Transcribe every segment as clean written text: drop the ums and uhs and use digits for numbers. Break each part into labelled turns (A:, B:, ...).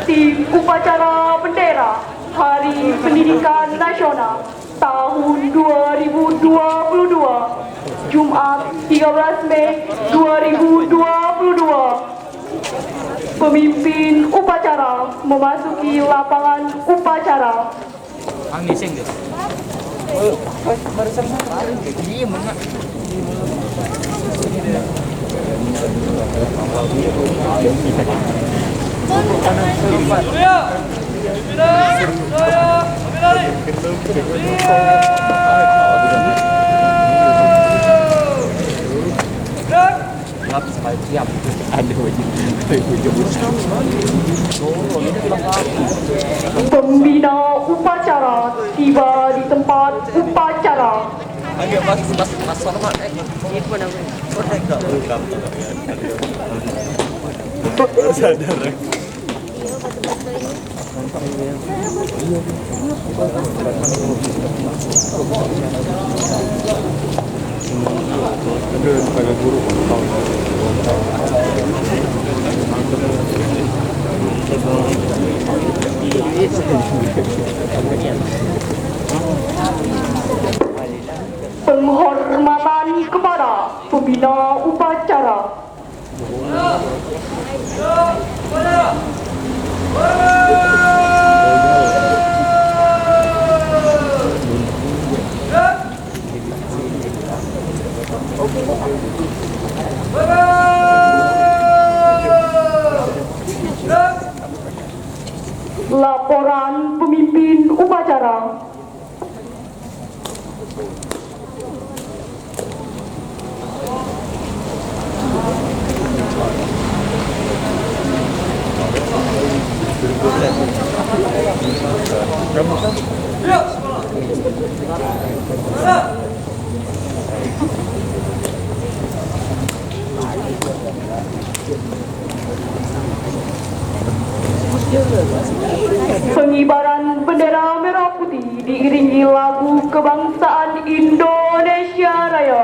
A: Mengikuti upacara bendera Hari Pendidikan Nasional tahun 2022 Jumat 13 Mei 2022. Pemimpin upacara memasuki lapangan upacara. Pembina upacara tiba di tempat upacara. Penghormatan kepada pembina upacara. Laporan pemimpin upacara. Pengibaran bendera merah putih diiringi lagu kebangsaan Indonesia Raya.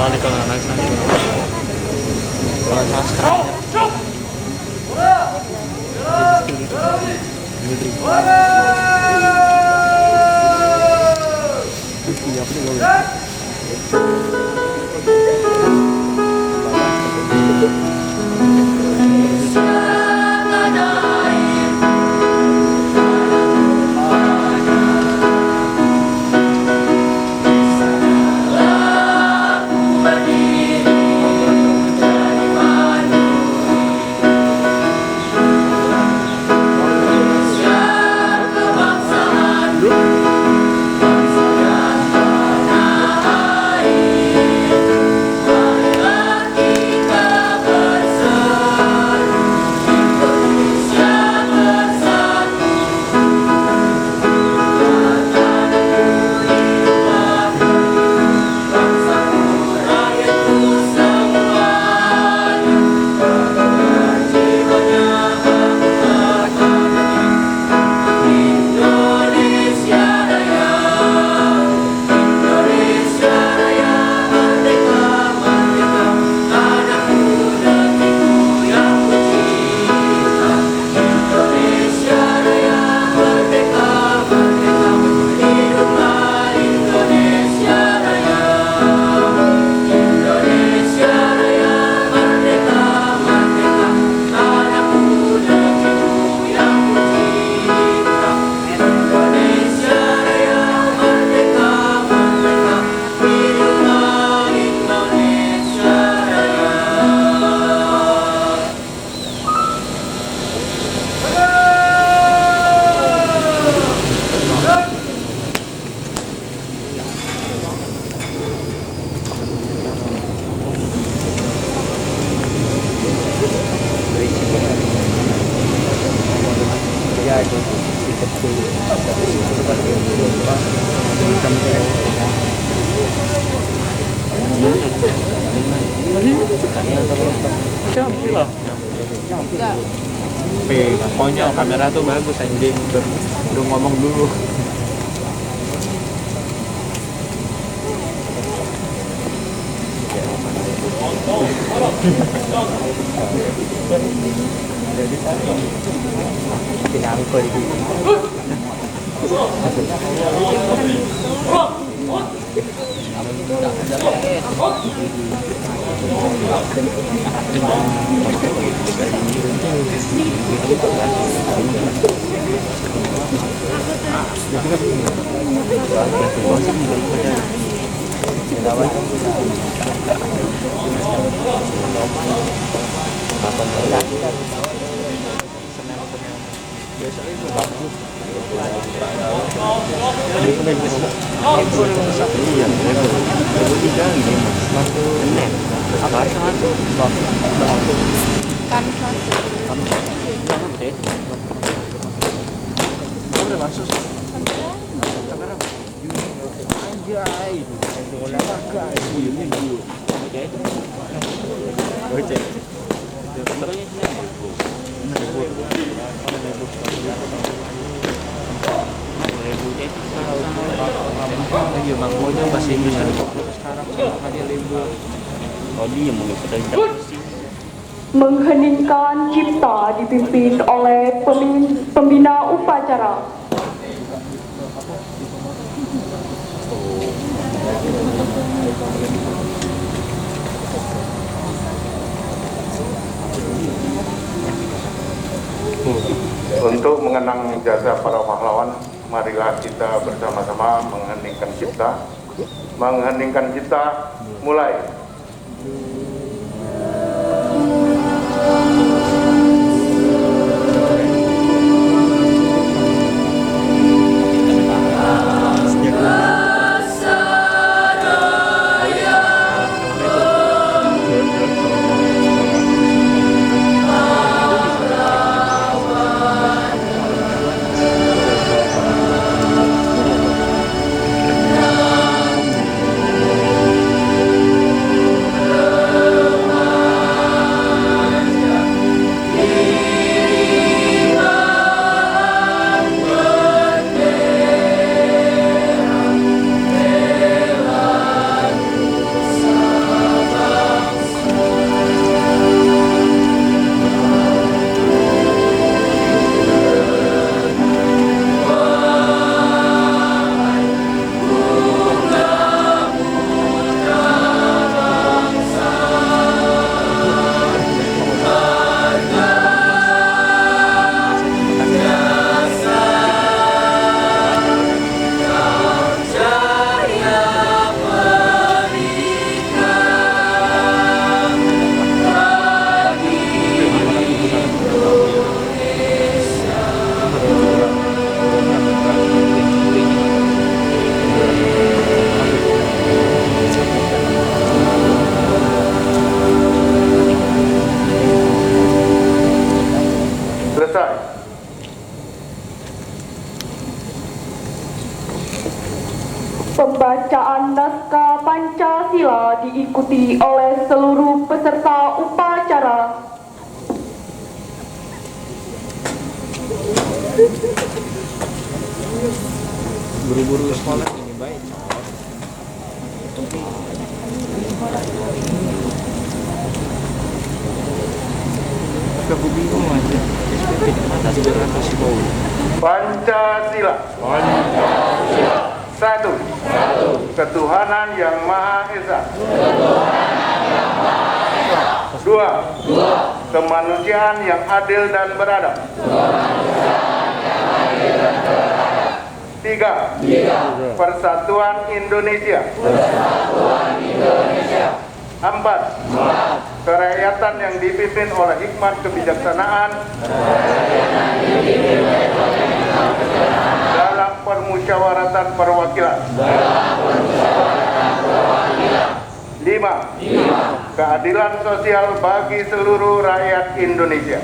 B: Balik ka na, nice na. Wala sastra. Pokoknya kamera tuh bagus anjing, udah ngomong dulu.
A: Mengheningkan cipta dipimpin oleh pembina upacara.
C: Untuk mengenang jasa para pahlawan, marilah kita bersama-sama mengheningkan cipta. Mengheningkan cipta, mulai.
A: diikuti oleh seluruh peserta upacara.
B: Buru-buru sekolah ini baik. Aku bingung aja. SPP di mana saudara kasih bau?
C: Pancasila. Satu. Ketuhanan yang Maha Esa. Dua. Kemanusiaan yang adil dan beradab. Tiga. Persatuan Indonesia. Empat. Kerakyatan yang dipimpin oleh hikmat kebijaksanaan dalam permusyawaratan perwakilan. Lima. Keadilan sosial bagi seluruh rakyat Indonesia.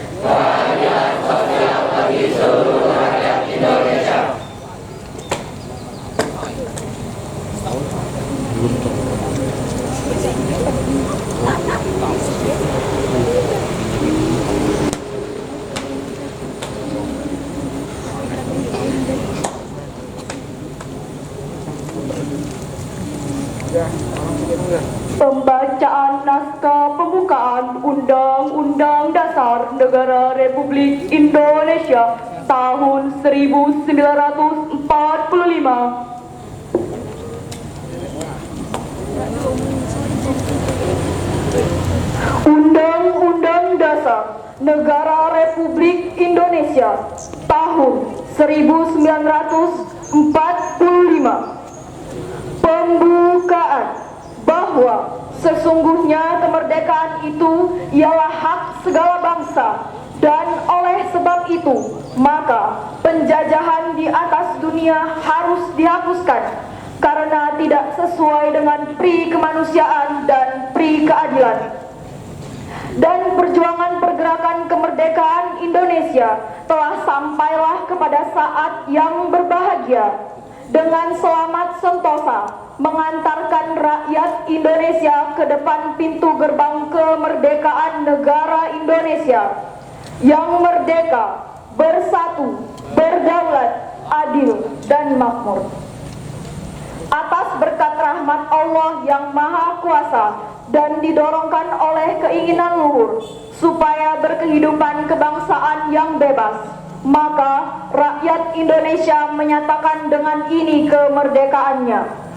A: Pembacaan naskah pembukaan Undang-Undang Dasar Negara Republik Indonesia tahun 1945. Undang-Undang Dasar Negara Republik Indonesia tahun 1945. Pembukaan bahwa sesungguhnya kemerdekaan itu ialah hak segala bangsa, dan oleh sebab itu maka penjajahan di atas dunia harus dihapuskan karena tidak sesuai dengan pri kemanusiaan dan pri keadilan. Dan perjuangan pergerakan kemerdekaan Indonesia telah sampailah kepada saat yang berbahagia, dengan selamat sentosa mengantarkan rakyat Indonesia ke depan pintu gerbang kemerdekaan negara Indonesia yang merdeka, bersatu, berdaulat, adil, dan makmur. Atas berkat rahmat Allah yang Maha Kuasa dan didorongkan oleh keinginan luhur supaya berkehidupan kebangsaan yang bebas, maka rakyat Indonesia menyatakan dengan ini kemerdekaannya.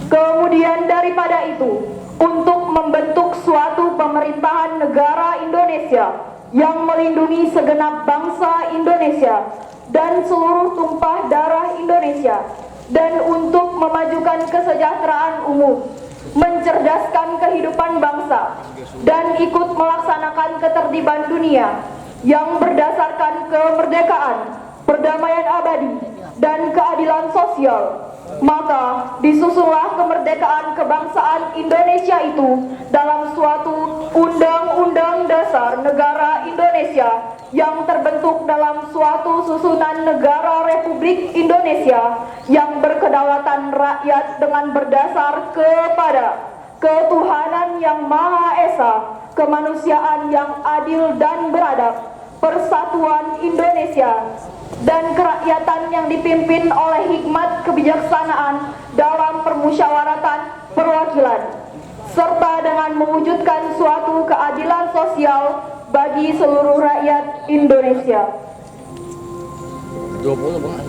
A: Kemudian daripada itu, untuk membentuk suatu pemerintahan negara Indonesia yang melindungi segenap bangsa Indonesia dan seluruh tumpah darah Indonesia, dan untuk memajukan kesejahteraan umum, mencerdaskan kehidupan bangsa, dan ikut melaksanakan ketertiban dunia yang berdasarkan kemerdekaan, perdamaian abadi, dan keadilan sosial, maka disusunlah kemerdekaan kebangsaan Indonesia itu dalam suatu Undang-Undang Dasar Negara Indonesia yang terbentuk dalam suatu susunan negara Republik Indonesia yang berkedaulatan rakyat dengan berdasar kepada ketuhanan yang Maha Esa, kemanusiaan yang adil dan beradab, persatuan Indonesia, dan kerakyatan yang dipimpin oleh hikmat kebijaksanaan dalam permusyawaratan perwakilan, serta dengan mewujudkan suatu keadilan sosial bagi seluruh rakyat Indonesia.
B: 20 bang.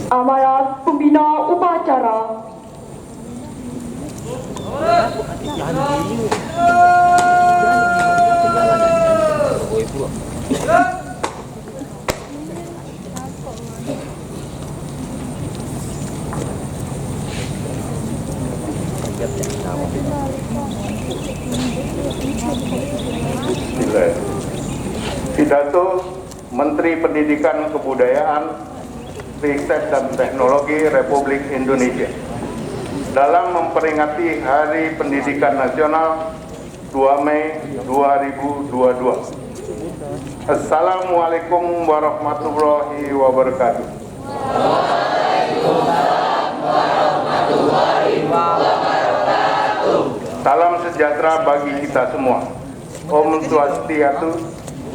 A: Amanat Pembina Upacara.
C: Pidato Menteri Pendidikan Kebudayaan, Riset dan Teknologi Republik Indonesia dalam memperingati Hari Pendidikan Nasional 2 Mei 2022. Assalamualaikum warahmatullahi wabarakatuh.
D: Waalaikumsalam warahmatullahi
C: Salam sejahtera bagi kita semua. Om Swastiastu,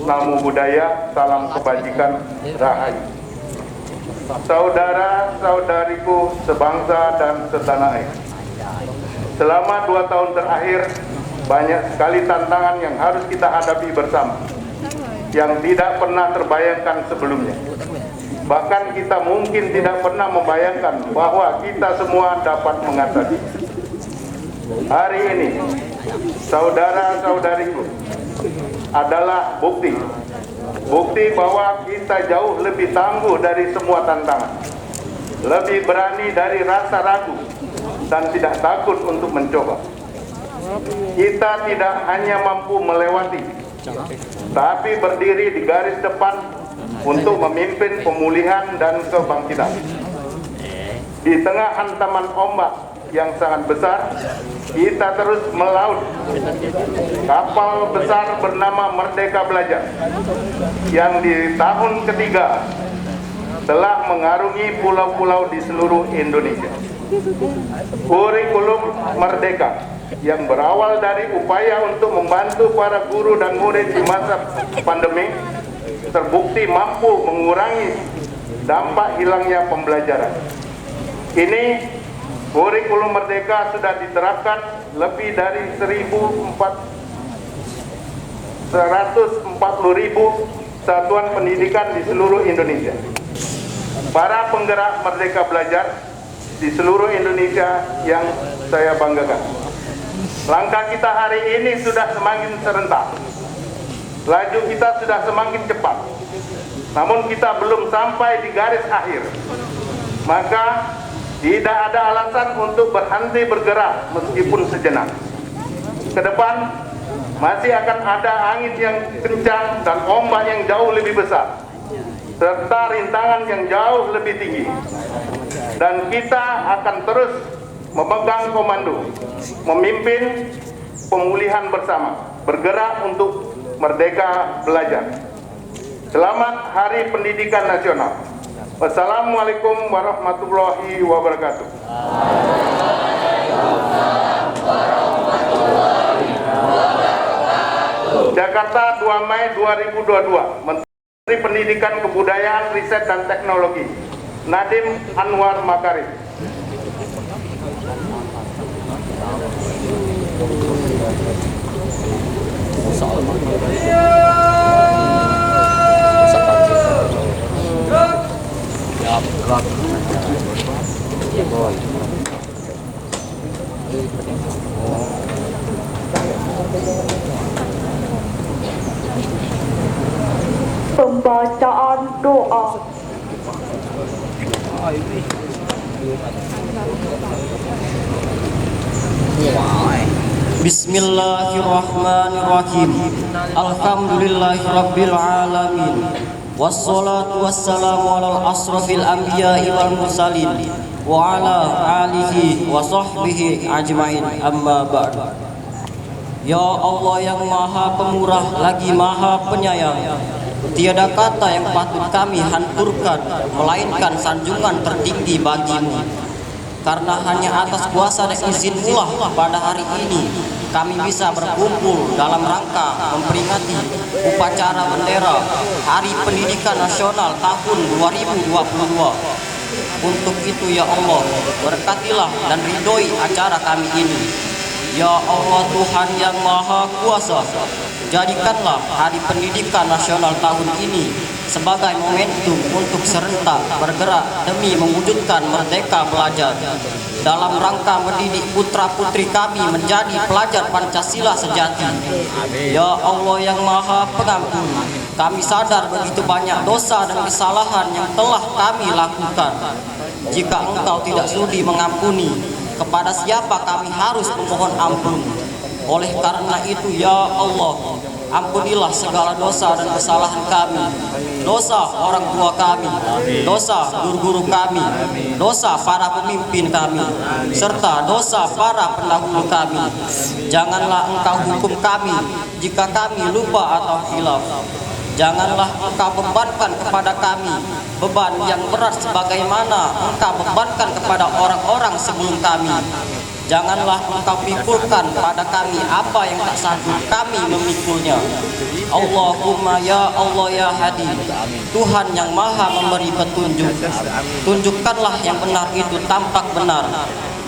C: Namo Buddhaya, salam kebajikan, rahayu. Saudara-saudariku sebangsa dan setanah air. Selama 2 tahun terakhir, banyak sekali tantangan yang harus kita hadapi bersama, yang tidak pernah terbayangkan sebelumnya. Bahkan kita mungkin tidak pernah membayangkan bahwa kita semua dapat mengatasi. Hari ini, saudara-saudariku, adalah bukti bahwa kita jauh lebih tangguh dari semua tantangan, lebih berani dari rasa ragu, dan tidak takut untuk mencoba. Kita tidak hanya mampu melewati, tapi berdiri di garis depan untuk memimpin pemulihan dan kebangkitan. Di tengah hantaman ombak yang sangat besar, kita terus melaut kapal besar bernama Merdeka Belajar, yang di tahun ketiga telah mengarungi pulau-pulau di seluruh Indonesia. Kurikulum Merdeka yang berawal dari upaya untuk membantu para guru dan murid di masa pandemi terbukti mampu mengurangi dampak hilangnya pembelajaran. Ini kurikulum Merdeka sudah diterapkan lebih dari 140.000 satuan pendidikan di seluruh Indonesia. Para penggerak Merdeka Belajar di seluruh Indonesia yang saya banggakan. Langkah kita hari ini sudah semakin serentak. Laju kita sudah semakin cepat. Namun kita belum sampai di garis akhir. Maka tidak ada alasan untuk berhenti bergerak meskipun sejenak. Ke depan masih akan ada angin yang kencang dan ombak yang jauh lebih besar, serta rintangan yang jauh lebih tinggi. Dan kita akan terus memegang komando, memimpin pemulihan bersama, bergerak untuk Merdeka Belajar. Selamat Hari Pendidikan Nasional. Wassalamualaikum warahmatullahi wabarakatuh. Jakarta 2 Mei 2022. Menteri Pendidikan, Kebudayaan, Riset dan Teknologi Nadiem Anwar Makarim.
A: Pembacaan doa.
D: Bismillahirrahmanirrahim. Alhamdulillahirabbil alamin. Wassalatu wassalamu ala asrafil anbiya'i wal mursalin wa ala alihi wa sahbihi ajmain, amma ba'd. Ya Allah yang maha pemurah lagi maha penyayang, tiada kata yang patut kami hanturkan melainkan sanjungan tertinggi bagimu. Karena hanya atas kuasa dan izin-Mu pada hari ini kami bisa berkumpul dalam rangka memperingati upacara bendera Hari Pendidikan Nasional tahun 2022. Untuk itu ya Allah, berkatilah dan ridhoi acara kami ini. Ya Allah Tuhan yang Maha Kuasa, jadikanlah Hari Pendidikan Nasional tahun ini sebagai momentum untuk serentak bergerak demi mewujudkan Merdeka Belajar dalam rangka mendidik putra-putri kami menjadi pelajar Pancasila sejati. Ya Allah yang Maha Pengampun, kami sadar begitu banyak dosa dan kesalahan yang telah kami lakukan. Jika Engkau tidak sudi mengampuni, kepada siapa kami harus memohon ampun? Oleh karena itu ya Allah, ampunilah segala dosa dan kesalahan kami, dosa orang tua kami, dosa guru-guru kami, dosa para pemimpin kami, serta dosa para pendahulu kami. Janganlah Engkau hukum kami jika kami lupa atau hilaf. Janganlah Engkau bebankan kepada kami beban yang berat sebagaimana Engkau bebankan kepada orang-orang sebelum kami. Janganlah engkau pikulkan pada kami apa yang tak sanggup kami memikulnya. Allahumma ya Allah ya Hadi, Tuhan yang maha memberi petunjuk, tunjukkanlah yang benar itu tampak benar,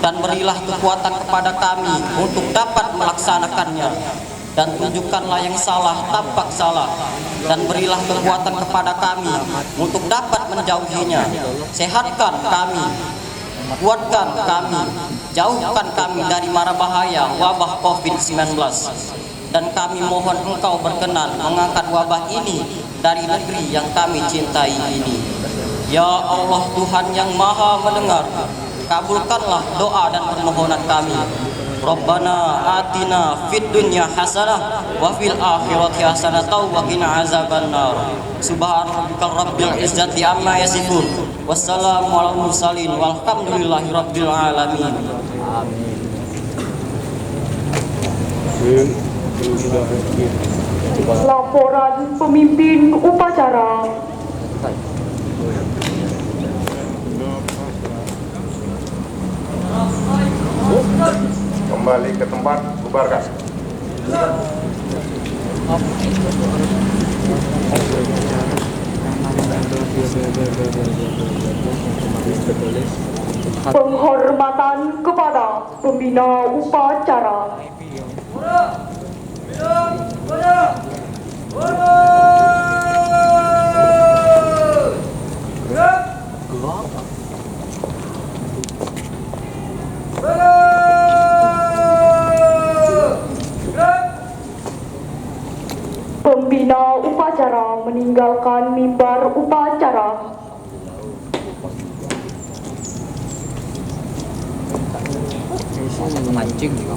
D: dan berilah kekuatan kepada kami untuk dapat melaksanakannya, dan tunjukkanlah yang salah tampak salah, dan berilah kekuatan kepada kami untuk dapat menjauhinya. Sehatkan kami, kuatkan kami, jauhkan kami dari mara bahaya wabah COVID-19, dan kami mohon engkau berkenan mengangkat wabah ini dari negeri yang kami cintai ini. Ya Allah Tuhan yang maha mendengar, kabulkanlah doa dan permohonan kami. Rabbana atina fid dunya hasanah wa fil akhirati hasanah wa qina azabannar. Subhana rabbikal rabbil izzati amma yasifun. Wassalamu alal mursalin walhamdulillahi rabbil alamin.
A: Laporan pemimpin upacara.
C: Kembali ke tempat, bubarkan.
A: Penghormatan kepada pembina upacara. Pembina upacara meninggalkan mimbar upacara.
B: Mancing juga.